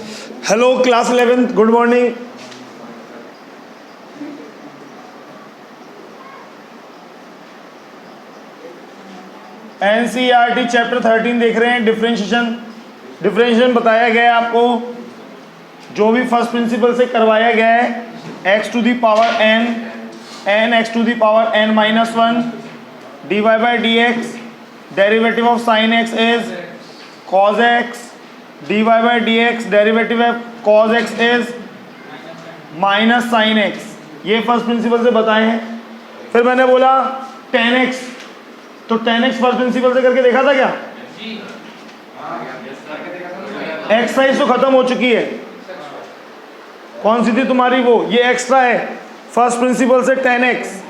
Hello class 11th, good morning. NCERT chapter 13 देख रहे हैं, डिफरेंशिएशन। डिफरेंशिएशन बताया गया है आपको, जो भी फर्स्ट प्रिंसिपल से करवाया गया है। X to the power n x to the power n minus 1 d y by d x, derivative of sine x is cos x, d y by d x derivative of cos x is minus sine x. ये first principle से बताए हैं। फिर मैंने बोला tan x, तो tan x first principle से करके देखा था क्या? एक्सरसाइज तो खत्म हो चुकी है। कौन सी थी तुम्हारी? वो ये एक्स्ट्रा है, फर्स्ट प्रिंसिपल से टेन एक्स।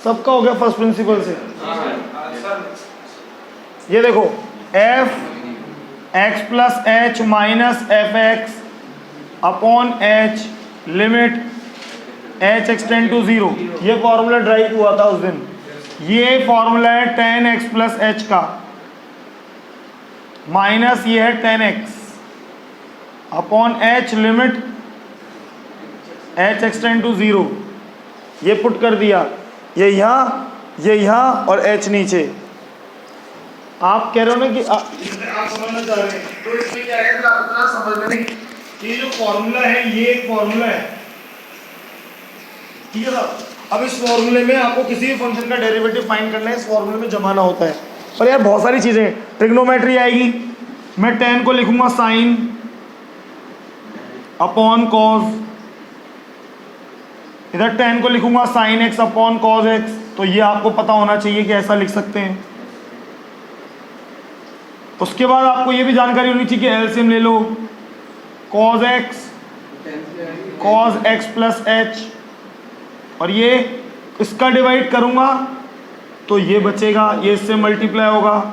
सबका हो गया फर्स्ट प्रिंसिपल से। ये देखो f x plus h minus f x upon h limit h extend to 0। ये फॉर्मूला ड्राइव हुआ था उस दिन। ये फॉर्मूला है टेन एक्स प्लस एच का, माइनस ये है tan x upon h limit h extend to 0। ये पुट कर दिया, ये यहाँ और एच नीचे। आप कह रहे हो ना कि आप समझना चाह रहे हैं, तो इसमें क्या है आप उतना समझ लें कि ये जो फॉर्मूला है ये एक फॉर्मूला है, ठीक है साहब। अब इस फॉर्मूले में आपको किसी भी फंक्शन का डेरिवेटिव फाइंड करना है, इस फॉर्मूले में जमाना होता है। पर यार बहुत सारी चीज़ें, ट्रिग्नोमेट्री आएगी। मैं टेन को लिखूंगा साइन अपॉन कॉज, इधर टेन को लिखूंगा sine x upon cos x. तो ये आपको पता होना चाहिए कि ऐसा लिख सकते हैं। उसके बाद आपको ये भी जानकारी होनी चाहिए कि एलसीएम ले लो, कॉज एक्स प्लस एच, और ये इसका डिवाइड करूंगा तो ये बचेगा, ये इससे मल्टीप्लाई होगा।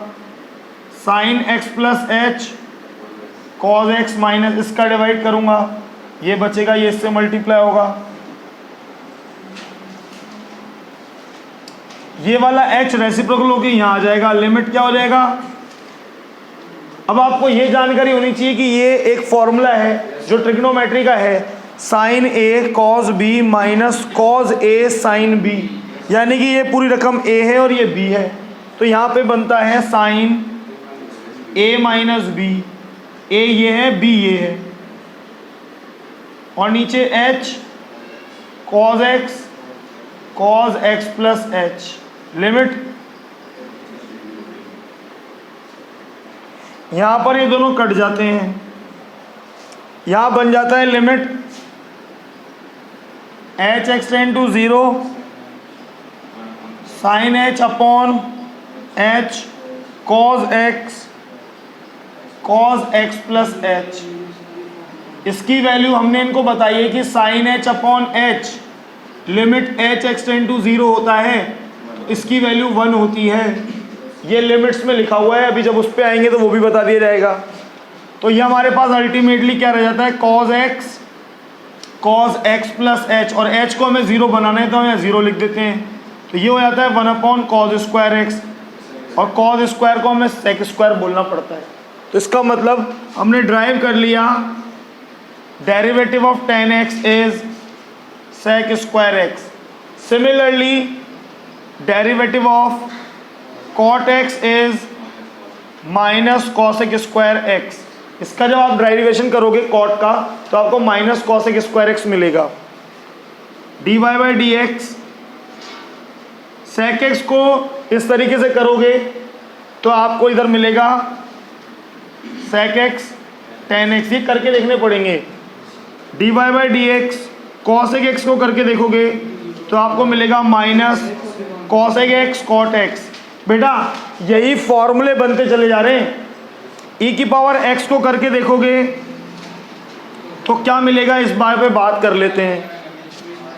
Sine x plus H cos x minus इसका डिवाइड करूंगा, ये बचेगा, ये इससे मल्टीप्लाई होगा। ये वाला h रेसिप्रोकल होकर यहाँ आ जाएगा, लिमिट क्या हो जाएगा। अब आपको ये जानकारी होनी चाहिए कि ये एक फॉर्मूला है जो ट्रिग्नोमेट्री का है, sign A cos B minus cos A sine B, यानी कि ये पूरी रकम a है और ये b है। तो यहाँ पे बनता है sine a minus b, a ये है b ये है, और नीचे h cos x plus h limit. यहां पर ये दोनों कट जाते हैं, यहां बन जाता है limit h extend to 0 sine h upon h cos x plus h. इसकी वैल्यू हमने इनको बताई है कि sine h upon h limit h extend to 0 होता है, तो इसकी वैल्यू 1 होती है। ये लिमिट्स में लिखा हुआ है, अभी जब उस पे आएंगे तो वो भी बता दिया जाएगा। तो ये हमारे पास अल्टीमेटली क्या रह जाता है, कॉस एक्स प्लस एच, और एच को हमें 0 बनाना है तो हम यहाँ 0 लिख देते हैं। तो ये हो जाता है 1 अपॉन कॉस स्क्वायर एक्स, और कॉस स्क्वायर को हमें सेक स्क्वायर बोलना पड़ता है। तो इसका मतलब हमने ड्राइव कर लिया derivative of tan x is sec square x. Similarly derivative of cot x is minus cosec square x. इसका जब आप डेरिवेशन करोगे कॉट का तो आपको माइनस कॉसेक स्क्वायर एक्स मिलेगा। D y by d x, sec x को इस तरीके से करोगे तो आपको इधर मिलेगा सेक एक्स टेन एक्स। ये करके देखने पड़ेंगे। D y by d x cosec x को करके देखोगे तो आपको मिलेगा minus cosec x cot x. बेटा यही फॉर्मूले बनते चले जा रहे हैं। e की पावर x को करके देखोगे तो क्या मिलेगा, इस बार पे बात कर लेते हैं,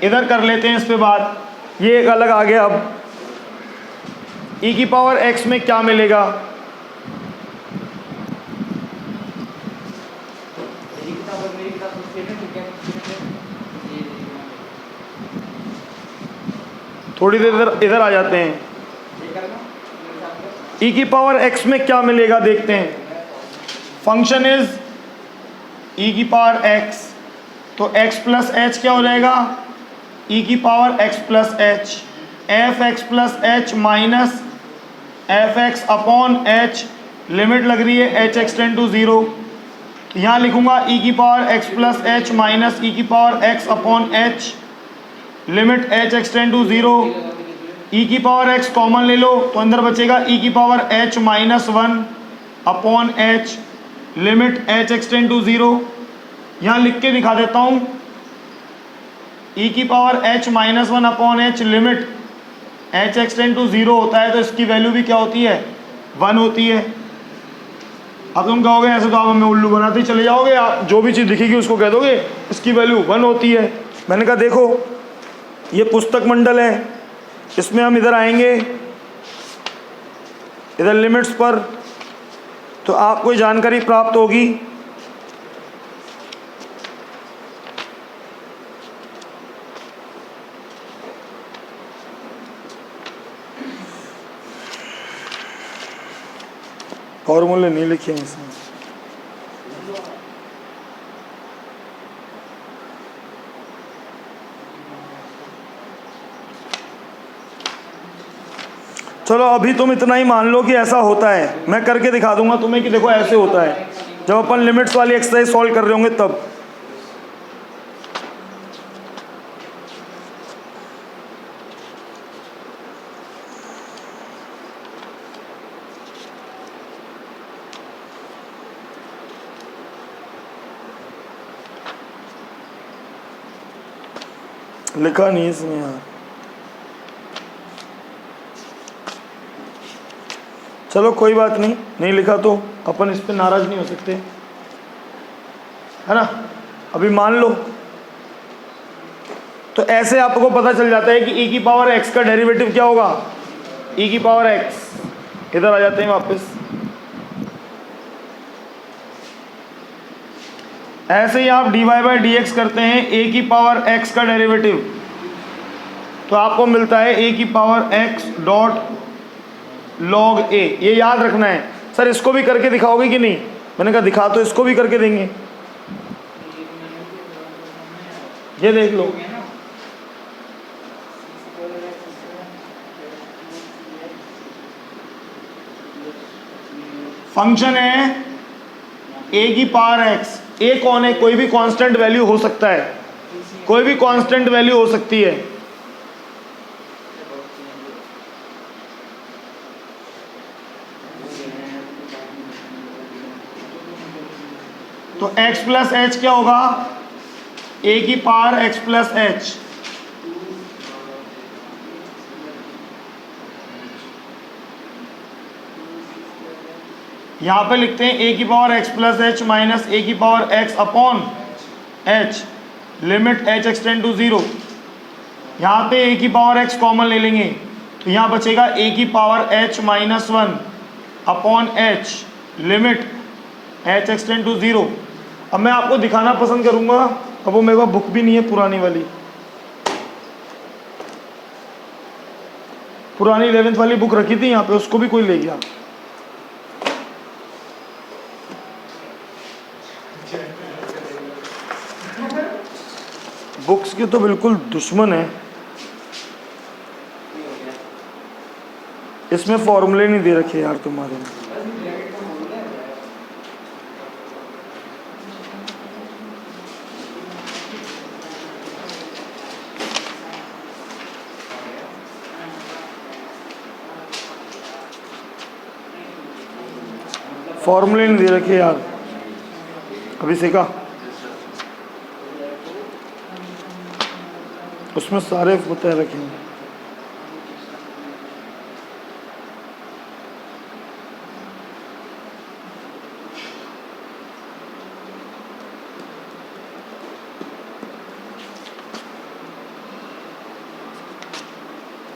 इधर कर लेते हैं इस पे बात। ये एक अलग आ गया। अब e की पावर x में क्या मिलेगा, थोड़ी देर इधर आ जाते हैं। e की पावर x में क्या मिलेगा देखते हैं। फंक्शन इज e की पावर x, तो x प्लस एच क्या हो जाएगा, e की power x plus H, F x plus h minus f x upon h, limit लग रही है एच एक्स टेंड टू 0। यहाँ लिखूंगा e की power x plus h minus e की power x upon h, limit h x tend to 0। e की power x common ले लो तो अंदर बचेगा e की power h minus 1 upon h, limit h x tend to 0। यहाँ लिख के दिखा देता हूँ, e की power h minus 1 upon h, limit h x tend to 0 होता है तो इसकी वैल्यू भी क्या होती है, 1 होती है। अब तुम कहोगे ऐसे तो आप हमें उल्लू बनाते ही चले जाओगे, आप जो भी चीज़ दिखेगी उसको कह दोगे इसकी वैल्यू 1 होती है। मैंने कहा देखो ये पुस्तक मंडल है, इसमें हम इधर आएंगे, इधर लिमिट्स पर, तो आपको जानकारी प्राप्त होगी। फॉर्मूले नहीं लिखे हैं इसमें। चलो अभी तुम इतना ही मान लो कि ऐसा होता है, मैं करके दिखा दूंगा तुम्हें कि देखो ऐसे होता है जब अपन लिमिट्स वाली एक्सरसाइज सॉल्व कर रहे होंगे तब। लिखा नहीं इसमें यार, चलो कोई बात नहीं, नहीं लिखा तो अपन इस पे नाराज नहीं हो सकते, है ना। अभी मान लो तो ऐसे आपको पता चल जाता है कि e की पावर x का डेरिवेटिव क्या होगा, e की पावर x। इधर आ जाते हैं वापस, ऐसे ही आप dy बाई डी एक्स करते हैं a की पावर x का डेरिवेटिव, तो आपको मिलता है a की power x dot log a। ये याद रखना है। सर इसको भी करके दिखाओगे कि नहीं, मैंने कहा दिखा, तो इसको भी करके देंगे। ये देख लो, फंक्शन है a की पावर x। a कौन है, कोई भी कांस्टेंट वैल्यू हो सकता है, कोई भी कांस्टेंट वैल्यू हो सकती है। तो x प्लस एच क्या होगा, a की पावर x प्लस एच, यहां पे लिखते हैं a की power x plus h minus a की power x upon h, limit h extend to 0। यहाँ पे a की पावर x कॉमन ले लेंगे तो यहाँ बचेगा a की power h minus 1 upon h, limit h extend to 0। अब मैं आपको दिखाना पसंद करूंगा, अब वो मेरे पास बुक भी नहीं है, पुरानी वाली, पुरानी 11th वाली बुक रखी थी यहाँ पे, उसको भी कोई ले गया। बुक्स के तो बिल्कुल दुश्मन है, इसमें फॉर्मूले नहीं दे रखे यार तुम्हारे। फॉर्मूले नहीं दे रखे यार, अभी सीखा, उसमें सारे बता रखे हैं।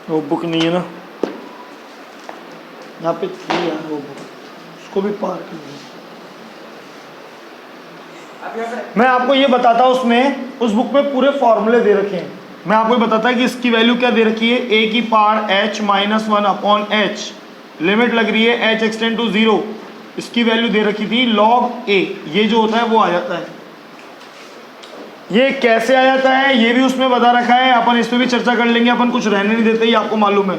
वो बुक नहीं है ना, यहाँ पे थी यार वो बुक, उसको भी पार कर दिया। मैं आपको ये बताता हूँ, उसमें उस बुक में पूरे फॉर्मूले दे रखे हैं, मैं आपको बताता है कि इसकी वैल्यू क्या दे रखी है, ए की power h minus 1 upon h, limit लग रही है h एक्सटेंड टू 0, इसकी वैल्यू दे रखी थी log a, ये जो होता है वो आ जाता है। ये कैसे आ जाता है ये भी उसमें बता रखा है, अपन इस पर भी चर्चा कर लेंगे, अपन कुछ रहने नहीं देते, ये आपको मालूम है,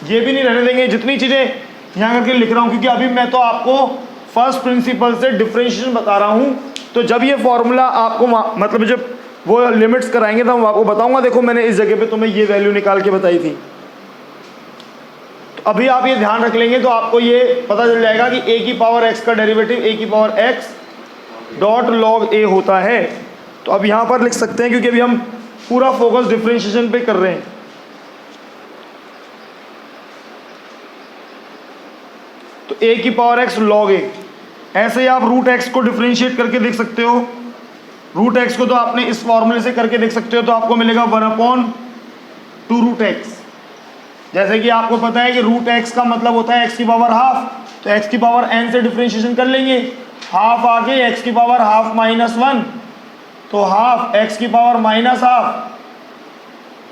ये भी नहीं रहने देंगे, जितनी चीज़ें यहाँ करके लिख रहा हूँ, क्योंकि अभी मैं तो आपको फर्स्ट प्रिंसिपल से डिफरेंशिएशन बता रहा हूँ, तो जब ये फॉर्मूला आपको मतलब जब वो लिमिट्स कराएंगे तो मैं आपको बताऊंगा, देखो मैंने इस जगह पे तुम्हें ये वैल्यू निकाल के बताई थी, तो अभी आप ये ध्यान रख लेंगे तो आपको ये पता चल जाएगा कि a की पावर x का डेरिवेटिव a की power x dot log a होता है। तो अब यहाँ पर लिख सकते हैं, क्योंकि अभी हम पूरा फोकस डिफरेंशिएशन पे कर रहे हैं। तो a की पावर x लॉग a, ऐसे ही आप रूट x को डिफरेंशिएट करके देख सकते हो, रूट x को तो आपने इस फॉर्मूले से करके देख सकते हो, तो आपको मिलेगा 1/2 रूट x। जैसे कि आपको पता है कि रूट x का मतलब होता है x की पावर हाफ, तो x की पावर n से डिफरेंशिएशन कर लेंगे, हाफ आगे x की पावर हाफ माइनस 1, तो हाफ x की power minus half,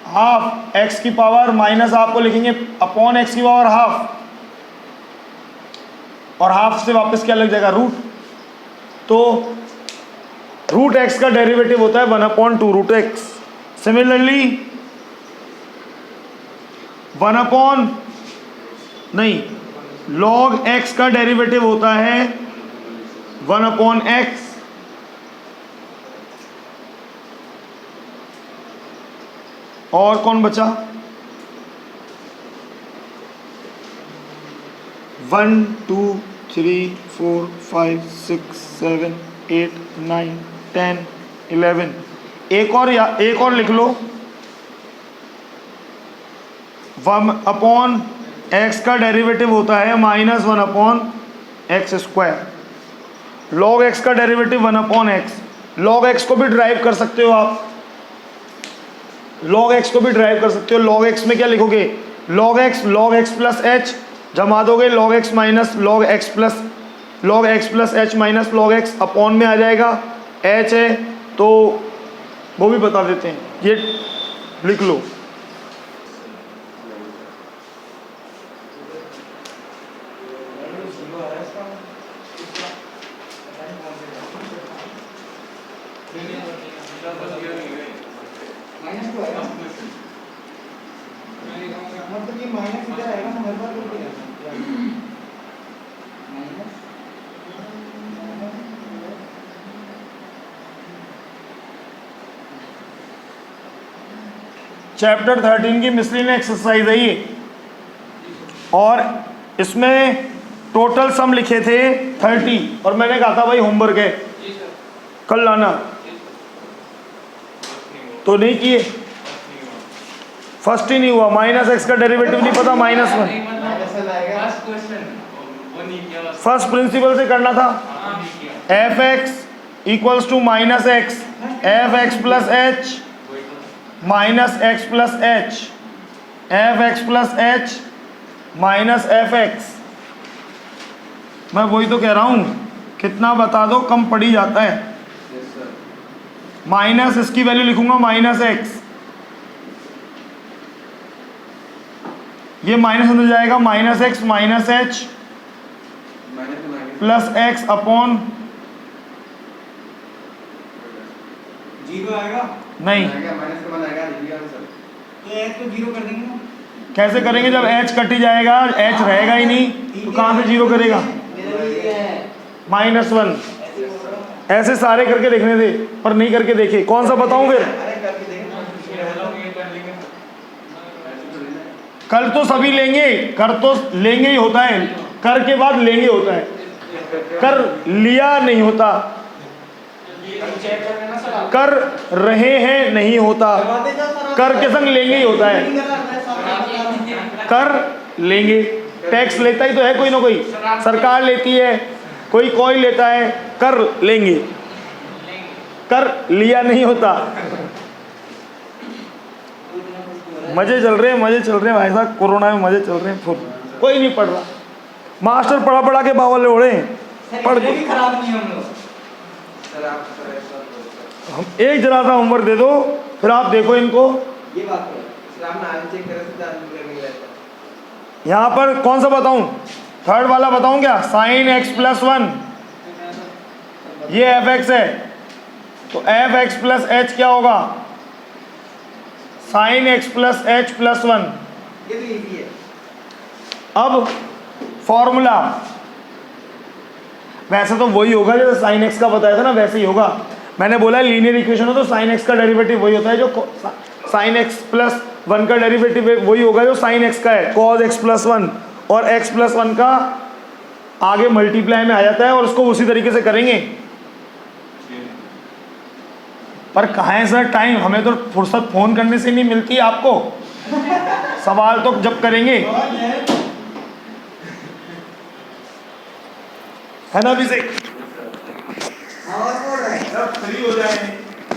half x की पावर माइनस हाफ को लिखेंगे अपॉन x की पावर हाफ, और हाफ से वापस क्या लग जाएगा रूट, तो रूट x का डेरिवेटिव होता है 1/2 root x। Similarly 1 log x का डेरिवेटिव होता है 1/x, और कौन बचा 1 2 3 4 5 6 7 8 9 10 11, एक और लिख लो, 1/x का डेरिवेटिव होता है -1/x स्क्वायर, log x का डेरिवेटिव 1/x, log x को भी ड्राइव कर सकते हो आप, log x को भी ड्राइव कर सकते हो। log x में क्या लिखोगे, log x प्लस h, जमा दोगे log x minus log x plus h minus log x, upon में आ जाएगा h है तो वो भी बता देते हैं, ये लिख लो। चैप्टर 13 की मिसलिनियस एक्सरसाइज है ये, और इसमें टोटल सम लिखे थे 30, और मैंने कहा था भाई होमवर्क है कल लाना, तो नहीं किए, फर्स्ट ही नहीं हुआ, -x का डेरिवेटिव नहीं पता, -1, फर्स्ट प्रिंसिपल से करना था, f(x) equals to -x, f(x plus h -x plus h, f(x plus h minus f(x), मैं वही तो कह रहा हूँ, कितना बता दो कम पड़ ही जाता है, माइनस इसकी वैल्यू लिखूंगा -x, ये माइनस हो जाएगा -x minus h plus x upon 0 आएगा नहीं, तो h को 0 कर देंगे ना, कैसे करेंगे जब h कट ही जाएगा, h रहेगा ही नहीं तो कहाँ से 0 करेगा, -1, ऐसे सारे करके देखने थे पर नहीं करके देखे, कौन सा बताऊं फिर, कल तो सभी लेंगे, कर तो लेंगे ही होता है, कर के बाद लेंगे होता है, कर लिया नहीं होता, कर रहे हैं नहीं होता, कर के संग लेंगे ही होता है, कर लेंगे, टैक्स लेता ही तो है कोई ना कोई, सरकार लेती है, कोई लेता है, कर लेंगे, कर लिया नहीं होता। मजे चल रहे हैं भाई साहब, कोरोना में मजे चल रहे हैं फुल, कोई नहीं पढ़ रहा, मास्टर पढ़ा के बावले उड़े पढ़ के, खराब नहीं हम लोग, हम एक जरा सा होमवर्क दे दो फिर आप देखो इनको, ये बात है सर, हम नाम चेक करें तो जानने को नहीं रहता। यहाँ पर कौन सा बताऊं, थर्ड वाला बताऊं क्या, साइन एक्स प्लस वन, ये एफ एक्स है, तो एफ एक्स प्लस एच क्या होगा, sine x plus H plus one. ये तो इजी है। अब फॉर्मूला वैसे तो वही होगा जैसे साइन एक्स का बताया था ना, वैसे ही होगा। मैंने बोला लीनियर इक्वेशन हो तो साइन एक्स का डेरिवेटिव वही होता है जो साइन एक्स प्लस वन का डेरिवेटिव वही होगा जो साइन एक्स का है, कॉज एक्स प्लस वन, और एक्स प्लस वन का आगे मल्टीप्लाई में आ जाता है और उसको उसी तरीके से करेंगे। पर कहाँ है सर टाइम, हमें तो फुर्सत फोन करने से नहीं मिलती आपको, सवाल तो जब करेंगे, है ना अभिषेक, जब फ्री हो जाए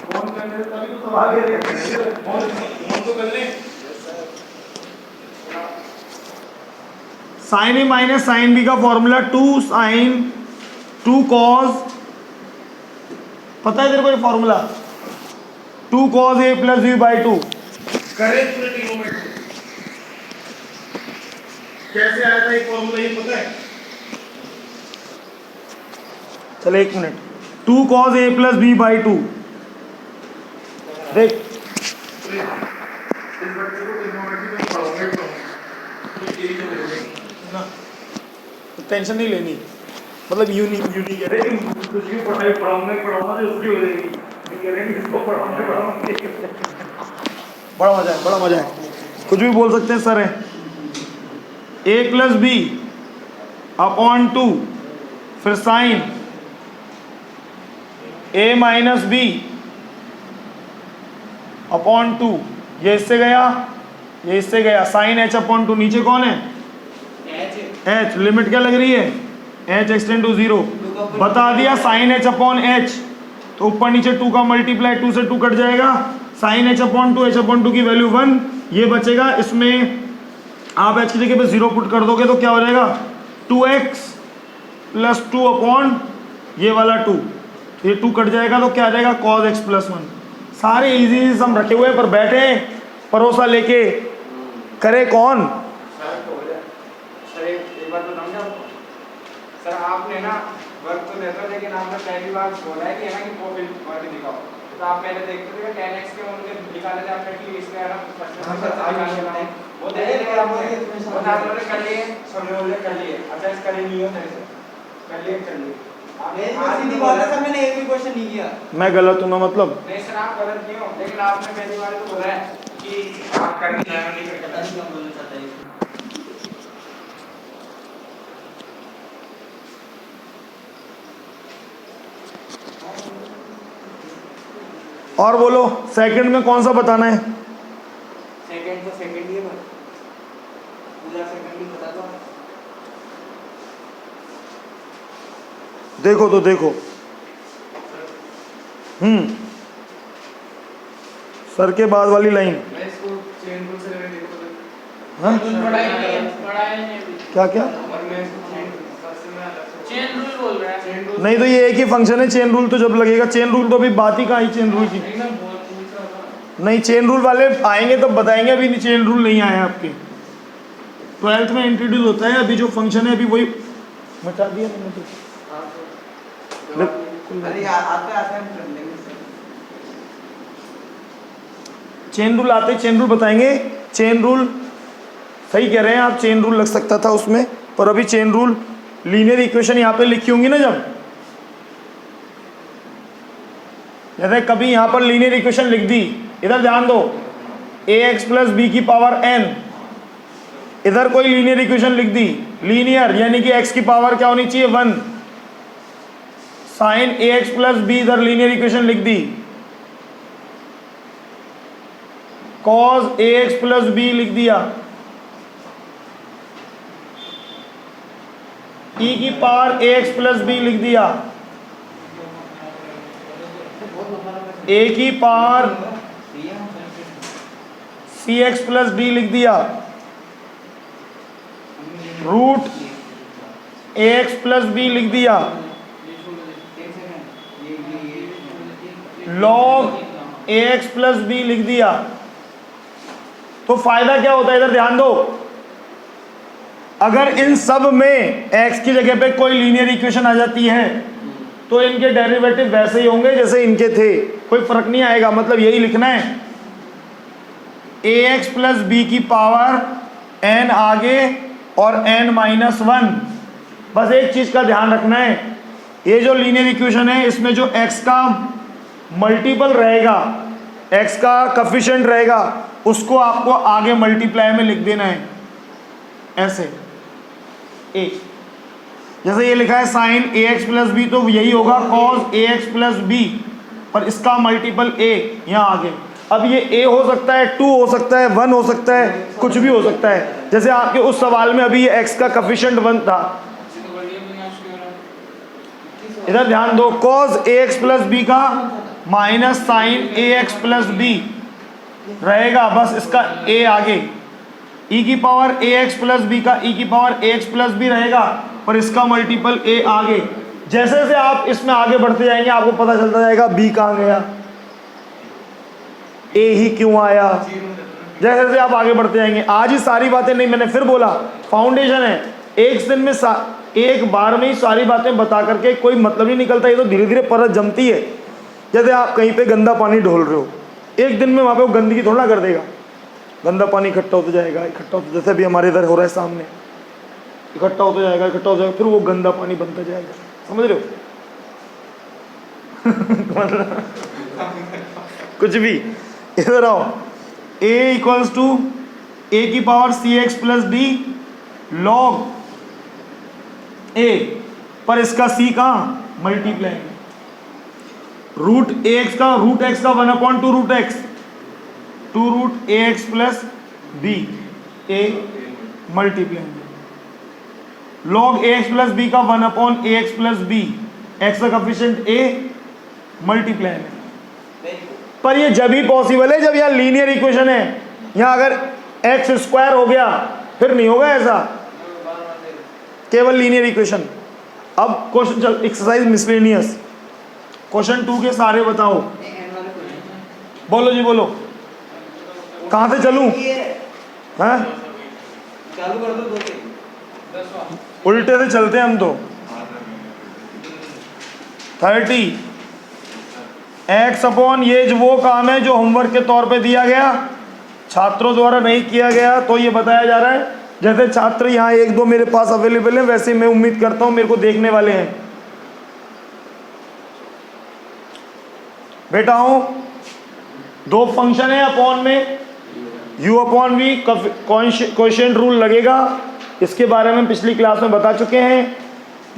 फोन करने से तभी तो सवाल करेंगे, फोन तो कर ले। Sine a minus sine b का फॉर्मूला 2 साइन 2 कॉज, पता है तेरे को ये formula, 2 cos a plus b by 2, करे पूरे ट्रिग्नोमेट्री कैसे आया था ये फॉर्मूला, ये पता है, चले एक minute, 2 cos a plus b by 2, देख इस बच्चे को ट्रिग्नोमेट्री में पढ़ाऊंगा ना, तो टेंशन नहीं लेनी, मतलब यूनिक कह रहे कुछ भी पढ़ाऊंगा जो उसकी हो जाएगी, इसको पढ़ाऊंगा बड़ा मजा है, कुछ भी बोल सकते हैं सर है, ए प्लस बी अपॉन 2, फिर sign a minus B upon 2, ये इससे गया ये इससे गया, साइन एच अपॉन 2, नीचे कौन है एच, लिमिट क्या लग रही है एच एक्सटेंड टू 0, बता दिया साइन एच अपॉन एच, तो ऊपर नीचे 2 का मल्टीप्लाई, 2 से 2 कट जाएगा, sine h upon 2, h upon 2 की वैल्यू 1, ये बचेगा, इसमें आप एच की जगह पे 0 पुट कर दोगे तो क्या हो जाएगा 2x प्लस 2 अपॉन ये वाला 2, ये 2 कट जाएगा तो क्या आ जाएगा cos x प्लस 1। सारे इजी हम रखे हुए हैं, पर बैठे परोसा लेके करे कौन। सर एक बात बताऊं क्या आपको? सर आपने ना वर्क तो देता है, लेकिन आपने पहली बार बोला है कि है ना कि प्रोफिल दिखाओ, तो आप पहले देखते थे 10x के उनके निकाले थे आपने कि इसका है ना फर्स्ट वो दे देंगे आपको, वो आपने कर लिए, समझ लो कर लिए, अच्छा इसका नहीं हो तेरे से कर लिए आपने सीधी बात है सर, मैंने एक भी क्वेश्चन नहीं किया, मैं गलत हूँ ना, मतलब नहीं सर आप गलत नहीं हो, लेकिन आपने पहली बार तो बोला है कि आप कर नहीं रहे, नहीं करके पता नहीं क्या बोलना चाहता है। और बोलो सेकंड में कौन सा बताना है, सेकंड तो सेकंड ही है, पूरा सेकंड ही बता दो। देखो तो देखो, सर के बाद वाली लाइन, मैं इसको चेन रूल से लेकर देखो, हाँ पढ़ाई नहीं क्या क्या, और मैं इसको चेन रूल बोल रहा है, नहीं तो ये एक ही फंक्शन है, चेन रूल तो जब लगेगा, चेन रूल तो अभी बात ही कहाँ आई चेन रूल की, एकदम बहुत पूछा होगा। नहीं चेन रूल वाले आएंगे तब बताएंगे, अभी चेन रूल नहीं आए आपके, 12th में इंट्रोड्यूस होता है, अभी जो फंक्शन है अभी वही मिटा दिया मैंने तो। अरे आते आते हम कर लेंगे सर, चेन रूल आते चेन रूल बताएंगे, चेन रूल सही कह रहे हैं आप, चेन रूल लग सकता था उसमें, पर अभी चेन रूल लीनियर इक्वेशन यहाँ पे लिखी होंगी ना, जब जैसे कभी यहाँ पर लीनियर इक्वेशन लिख दी, इधर ध्यान दो ax प्लस बी की पावर n, इधर कोई लीनियर इक्वेशन लिख दी, लीनियर यानी कि x की पावर क्या होनी चाहिए 1, साइन ax प्लस बी इधर लीनियर इक्वेशन लिख दी, cos ax प्लस बी लिख दिया, e की पावर ax प्लस बी लिख दिया, a की पावर cx प्लस डी लिख दिया, रूट ax प्लस बी लिख दिया, लॉग ax प्लस बी लिख दिया तो फायदा क्या होता है, इधर ध्यान दो, अगर इन सब में x की जगह पे कोई लीनियर इक्वेशन आ जाती है तो इनके डेरिवेटिव वैसे ही होंगे जैसे इनके थे, कोई फर्क नहीं आएगा। मतलब यही लिखना है, ax प्लस बी की पावर n आगे और n माइनस 1। बस एक चीज का ध्यान रखना है, ये जो लीनियर इक्वेशन है इसमें जो x का मल्टीपल रहेगा, x का कोफिशिएंट रहेगा, उसको आपको आगे मल्टीप्लाई में लिख देना है ऐसे a। जैसे ये लिखा है साइन ax प्लस बी, तो यही होगा कॉस ax प्लस बी, पर इसका मल्टीपल a यहाँ आगे। अब ये a हो सकता है, 2 हो सकता है, 1 हो सकता है, कुछ भी हो सकता है। जैसे आपके उस सवाल में अभी ये x का कोफिशिएंट 1 था, इधर ध्यान दो, cos ax प्लस बी का minus sine ax plus b रहेगा, बस इसका a आगे, e की पावर ax प्लस बी का e की पावर ax प्लस बी रहेगा, पर इसका मल्टीपल a आगे। जैसे जैसे आप इसमें आगे बढ़ते जाएंगे आपको पता चलता जाएगा b कहाँ गया, a ही क्यों आया। जैसे जैसे आप आगे बढ़ते जाएंगे, आज ही सारी बातें नहीं, मैंने फिर बोला फाउंडेशन है, एक दिन में एक बार में ही सारी बातें बता करके कोई मतलब नहीं निकलता, ये तो धीरे धीरे परत जमती है। जैसे आप कहीं पे गंदा पानी ढोल रहे हो, एक दिन में वहाँ पे वो गंदगी थोड़ा कर देगा, गंदा पानी इकट्ठा होता जाएगा, इकट्ठा होता, जैसे भी हमारे इधर हो रहा है सामने, इकट्ठा होता जाएगा, इकट्ठा हो जाएगा, फिर वो गंदा पानी बनता जाएगा, समझ रहे हो। कुछ भी, इधर आओ, a इक्वल्स टू a की power cx plus D log a, पर इसका c कहाँ मल्टीप्लाई, रूट ax का 1/2 root x, 2 root ax plus b, a multiply, log ax plus b का 1/ax प्लस b, x का कोफिशिएंट a मल्टीप्लाई। पर ये जब ही पॉसिबल है जब यहाँ लीनियर इक्वेशन है, यहाँ अगर एक्स स्क्वायर हो गया फिर नहीं होगा ऐसा, केवल लीनियर इक्वेशन। अब क्वेश्चन चल, एक्सरसाइज मिसलेनियस, क्वेश्चन 2 के सारे बताओ, बोलो जी बोलो, कहाँ से चलूं, हैं चालू कर दो, 2 उल्टे से चलते हैं हम तो। 30 एक्स अपॉन, ये जो वो काम है जो होमवर्क के तौर पे दिया गया, छात्रों द्वारा नहीं किया गया, तो ये बताया जा रहा है। जैसे छात्र यहाँ 1-2 मेरे पास अवेलेबल हैं, वैसे मैं उम्मीद करता हूँ मेरे को देखने वाले हैं। बेटाओं 2 फंक्शन है अपॉन में, u upon v quotient rule लगेगा, इसके बारे में पिछली क्लास में बता चुके हैं।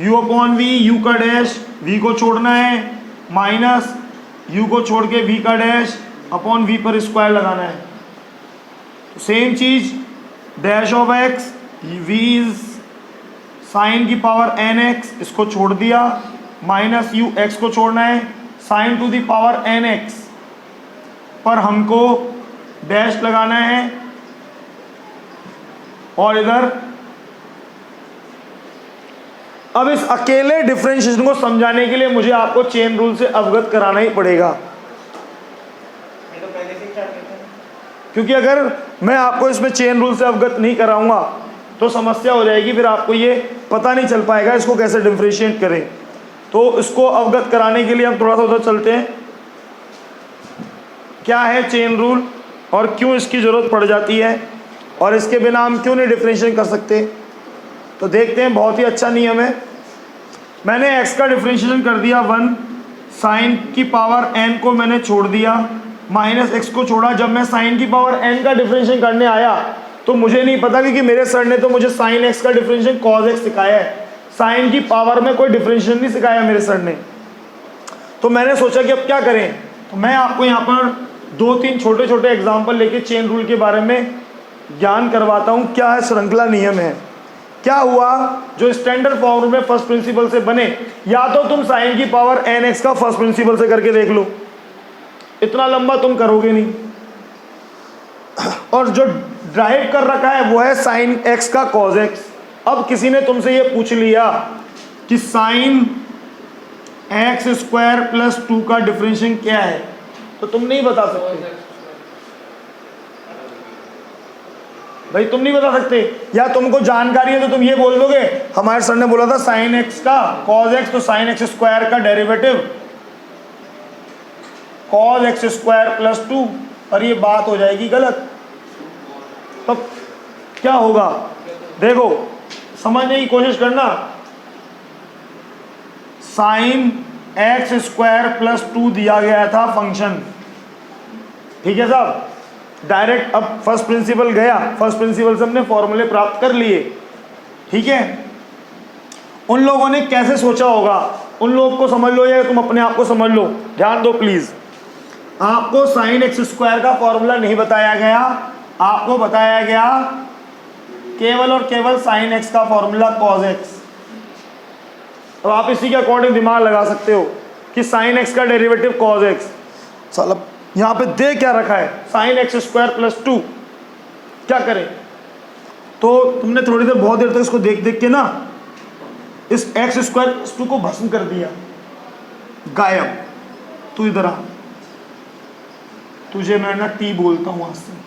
u अपॉन वी, u का डैश, v को छोड़ना है, माइनस u को छोड़ के v का डैश अपॉन v पर स्क्वायर लगाना है। तो सेम चीज, dash of x, v is sine की पावर nx, इसको छोड़ दिया, माइनस u, x को छोड़ना है, sign to the power nx पर हमको डैश लगाना है, और इधर अब इस अकेले डिफरेंशिएशन को समझाने के लिए मुझे आपको चेन रूल से अवगत कराना ही पड़ेगा, ये तो पहले से ही चाहते थे। क्योंकि अगर मैं आपको इसमें चेन रूल से अवगत नहीं कराऊंगा तो समस्या हो जाएगी, फिर आपको ये पता नहीं चल पाएगा इसको कैसे डिफरेंशिएट करें। तो इसको अवगत कराने के लिए हम थोड़ा सा उधर चलते हैं, क्या है चेन रूल और क्यों इसकी ज़रूरत पड़ जाती है, और इसके बिना हम क्यों नहीं डिफरेंशिएट कर सकते। तो देखते हैं, बहुत ही अच्छा नियम है। मैंने x का डिफरेंशिएशन कर दिया 1, साइन की पावर n को मैंने छोड़ दिया, माइनस x को छोड़ा। जब मैं साइन की पावर n का डिफरेंशिएशन करने आया तो मुझे नहीं पता, क्योंकि मेरे सर ने तो मुझे साइन x का डिफरेंशिएशन कॉस x सिखाया है, साइन की पावर में कोई डिफरेंशिएशन नहीं सिखाया मेरे सर ने। तो मैंने सोचा कि अब क्या करें, तो मैं आपको यहाँ पर 2-3 छोटे छोटे एग्जाम्पल लेके चेन रूल के बारे में ज्ञान करवाता हूँ। क्या है, श्रृंखला नियम है। क्या हुआ, जो स्टैंडर्ड फॉर्म में फर्स्ट प्रिंसिपल से बने, या तो तुम साइन की पावर nx का फर्स्ट प्रिंसिपल से करके देख लो, इतना लंबा तुम करोगे नहीं, और जो ड्राइव कर रखा है वो है साइन x का कॉस x। अब किसी ने तुमसे ये पूछ लिया कि साइन x² + 2 का डिफरेंशिएशन क्या है, तो तुम नहीं बता सकते भाई, तुम नहीं बता सकते। या तुमको जानकारी है तो तुम ये बोल दोगे हमारे सर ने बोला था साइन एक्स का कॉज एक्स, तो साइन एक्स स्क्वायर का derivative cos x square plus 2, और ये बात हो जाएगी गलत। तो क्या होगा, देखो समझने की कोशिश करना। साइन एक्स स्क्वायर प्लस 2 दिया गया था फंक्शन, ठीक है साहब। डायरेक्ट अब फर्स्ट प्रिंसिपल गया, फर्स्ट प्रिंसिपल से हमने फॉर्मूले प्राप्त कर लिए, ठीक है। उन लोगों ने कैसे सोचा होगा, उन लोगों को समझ लो या तुम अपने आप को समझ लो, ध्यान दो प्लीज। आपको साइन एक्स स्क्वायर का फॉर्मूला नहीं बताया गया, आपको बताया गया केवल और केवल साइन एक्स का फॉर्मूला कॉज एक्स। अब आप इसी के अकॉर्डिंग दिमाग लगा सकते हो कि साइन एक्स का डेरिवेटिव कॉज एक्स, साला यहाँ पे दे क्या रखा है, साइन एक्स स्क्वायर प्लस 2, क्या करें। तो तुमने थोड़ी देर बहुत देर तक इसको देख देख के ना इस एक्स स्क्वायर प्लस 2 को भस्म कर दिया, गायब। तू इधर आ, तुझे मैं ना टी बोलता हूं आज से,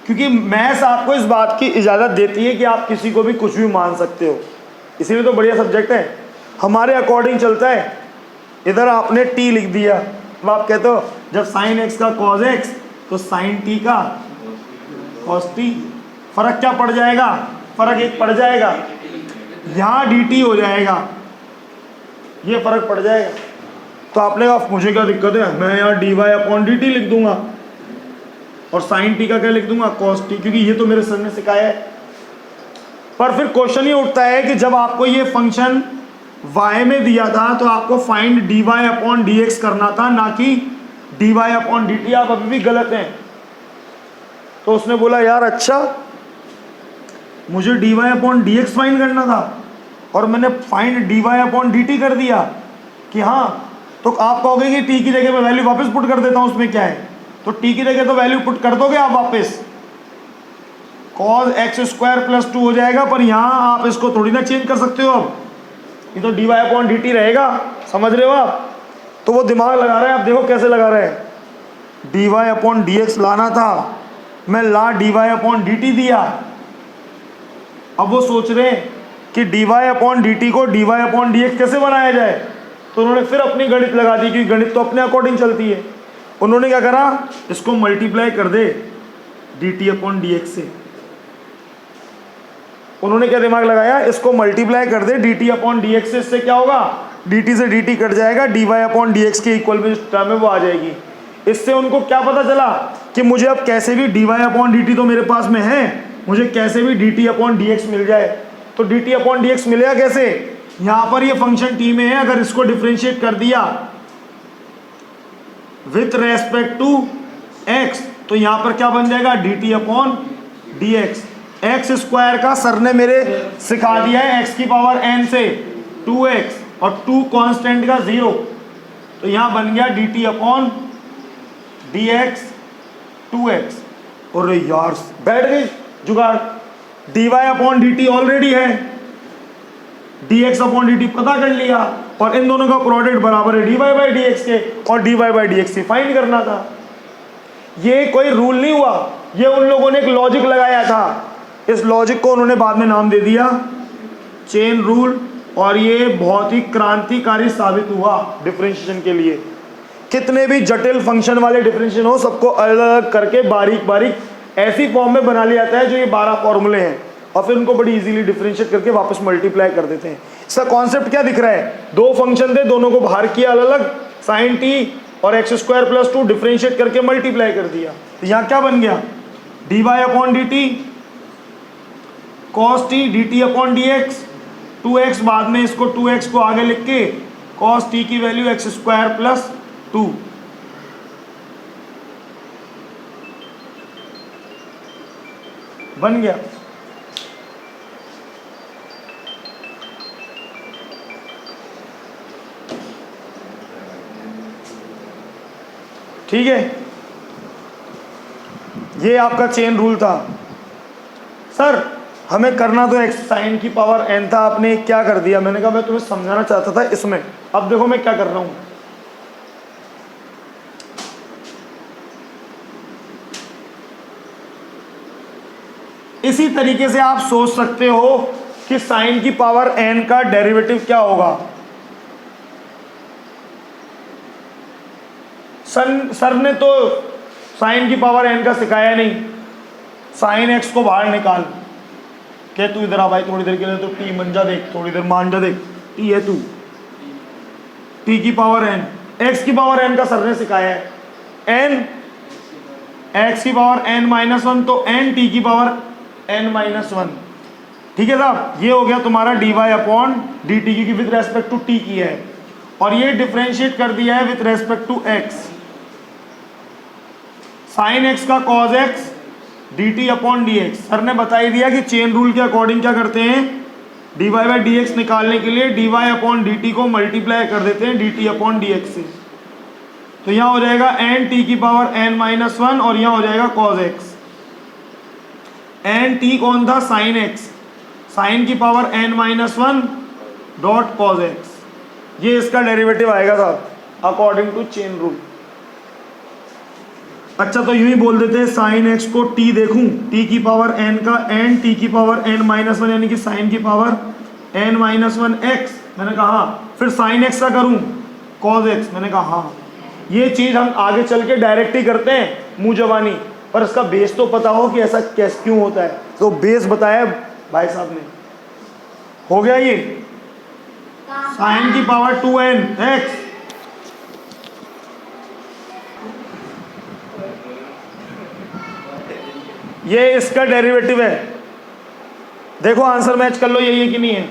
क्योंकि मैथ्स आपको इस बात की इजाजत देती है कि आप किसी को भी कुछ भी मान सकते हो, इसीलिए तो बढ़िया सब्जेक्ट है, हमारे अकॉर्डिंग चलता है। इधर आपने टी लिख दिया, अब आप कहते हो जब साइन एक्स का कॉज एक्स तो साइन टी का कॉस टी, फर्क क्या पड़ जाएगा, फर्क एक पड़ जाएगा, यहाँ डी टी हो जाएगा, ये फर्क पड़ जाएगा। तो आपने कहा मुझे क्या दिक्कत है, मैं यहाँ d y upon d t लिख दूंगा और साइन टी का क्या लिख दूंगा, कॉस टी, क्योंकि ये तो मेरे सर ने सिखाया है। पर फिर क्वेश्चन ये उठता है कि जब आपको ये फंक्शन y में दिया था तो आपको find d y upon d x करना था, ना कि d y upon d t. आप अभी भी गलत हैं। तो उसने बोला यार अच्छा, मुझे d y upon d x find करना था और मैंने find d y upon d t कर दिया कि हाँ, तो आप कहोगे कि टी की जगह मैं वैल्यू वापस पुट कर देता हूँ, उसमें क्या है। तो टी की जगह तो वैल्यू पुट कर दोगे आप वापस, कॉज एक्स स्क्वायर प्लस 2 हो जाएगा, पर यहाँ आप इसको थोड़ी ना चेंज कर सकते हो। अब ये तो d y upon d t रहेगा, समझ रहे हो आप। तो वो दिमाग लगा रहे हैं, आप देखो कैसे लगा रहे हैं। D y upon d x लाना था, मैं ला d y upon d t दिया। अब वो सोच रहे हैं कि d y upon d t को d y upon d x कैसे बनाया जाए। तो उन्होंने फिर अपनी गणित लगा दी, क्योंकि गणित तो अपने अकॉर्डिंग चलती है। उन्होंने क्या करा, इसको मल्टीप्लाई कर दे d t upon d x से। उन्होंने क्या दिमाग लगाया, इसको मल्टीप्लाई कर दे d t upon d x से। इससे क्या होगा, डी टी से डी टी कट जाएगा, d y upon d x के इक्वल में टर्म है वो आ जाएगी। इससे उनको क्या पता चला कि मुझे अब कैसे भी d y upon d t तो मेरे पास में है, मुझे कैसे भी d t upon d x मिल जाए। तो d t upon d x मिलेगा कैसे, यहाँ पर ये फंक्शन टी में है, अगर इसको डिफ्रेंशिएट कर दिया विथ रेस्पेक्ट टू एक्स तो यहाँ पर क्या बन जाएगा, D t upon d x. X square का सर ने मेरे सिखा दिया है एक्स की पावर एन से 2x और 2 कांस्टेंट का 0, तो यहाँ बन गया d t upon d x 2x। और यार बैठ गई जुगाड़, d y upon d t already है, d x upon d t पता कर लिया, और इन दोनों का प्रोडक्ट बराबर है d y by d x के, और d y by d x से फाइंड करना था। ये कोई रूल नहीं हुआ, ये उन लोगों ने एक लॉजिक लगाया था। इस लॉजिक को उन्होंने बाद में नाम दे दिया चेन रूल, और ये बहुत ही क्रांतिकारी साबित हुआ डिफरेंशिएशन के लिए। कितने भी जटिल फंक्शन वाले डिफरेंशिएशन हो, सबको अलग अलग करके बारीक बारीक ऐसी फॉर्म में बना लिया जाता है जो ये 12 फॉर्मूले हैं, और फिर उनको बड़ी इजीली डिफरेंशिएट करके वापस मल्टीप्लाई कर देते हैं। इसका कॉन्सेप्ट क्या दिख रहा है, दो फंक्शन थे, दोनों को बाहर किया अलग अलग, साइन टी और एक्स स्क्वायर प्लस 2 डिफरेंशिएट करके मल्टीप्लाई कर दिया। तो यहाँ क्या बन गया, d y upon d t cos t d t upon d x 2x, बाद में इसको 2x को आगे लिख के कॉस टी की वैल्यू एक्स स्क्वायर प्लस 2। बन गया। ठीक है, ये आपका चेन रूल था। सर हमें करना तो एक्स साइन की पावर एन था, आपने क्या कर दिया। मैंने कहा मैं तुम्हें समझाना चाहता था इसमें। अब देखो मैं क्या कर रहा हूँ, इसी तरीके से आप सोच सकते हो कि साइन की पावर n का डेरिवेटिव क्या होगा। सर ने तो साइन की पावर n का सिखाया नहीं। साइन x को बाहर निकाल क्या, तू इधर आ भाई थोड़ी देर के लिए, तो t बन जा, देख थोड़ी देर मान जा, देख t है, तू t की पावर n, x की पावर n का सर ने सिखाया है n, x की पावर n-1, तो n t की पावर n-1। ठीक है साहब, ये हो गया तुम्हारा dy अपॉन dt, क्योंकि विद रेस्पेक्ट टू t की है, और ये डिफरेंशिएट कर दिया है with respect to x। Sine x का cos x dt upon dx। Sir ने बता ही दिया कि चेन रूल के अकॉर्डिंग क्या करते हैं, dy बाई dx निकालने के लिए dy अपॉन dt को मल्टीप्लाई कर देते हैं dt अपॉन dx से। तो यहाँ हो जाएगा n t की पावर n-1 और यहाँ हो जाएगा cos x। n t कौन था, साइन x, साइन की power n-1 dot cos x, ये इसका डेरिवेटिव आएगा साहब अकॉर्डिंग टू चेन रूल। अच्छा, तो यूं ही बोल देते हैं साइन x को t देखूं, t की पावर n का n t की पावर n-1, यानी कि साइन की पावर n-1 x, मैंने कहा हाँ। फिर साइन x का करूं cos x, मैंने कहा हाँ। ये चीज़ हम आगे चल के डायरेक्ट ही करते हैं मुँह जबानी, पर इसका बेस तो पता हो कि ऐसा कैसे क्यों होता है, तो बेस बताया भाई साहब ने। हो गया ये साइन की पावर 2n x, ये इसका डेरिवेटिव है। देखो आंसर मैच कर लो, यही है कि नहीं है।